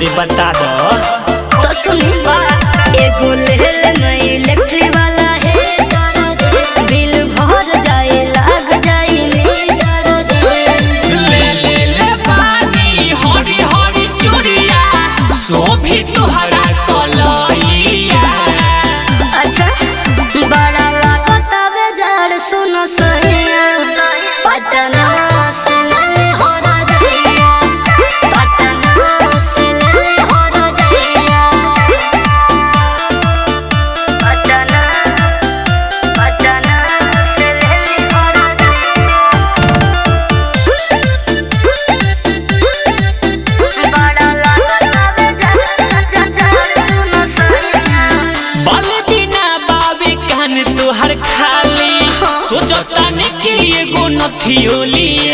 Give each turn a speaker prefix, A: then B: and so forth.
A: तनी बता दो।
B: तो सुनी एगो लेहल में इलेक्ट्रिक वाला है बिल भर जाए लाग जाए मीटर
A: ले ले ले पानी हरी हरी चूड़िया शोभी तुहरा कलैया।
B: अच्छा बड़ा लागत आवे जड़ सुनो सहिया पटना से ले हो रजैया पटना से ले हो रजैया पटना से ले हो रजैया बड़ा लागत आवे जड़ सुनो सहिया।
A: बाले बिना बाबे कान तुहर खाली सोचो तने के एगो नथियो लिया।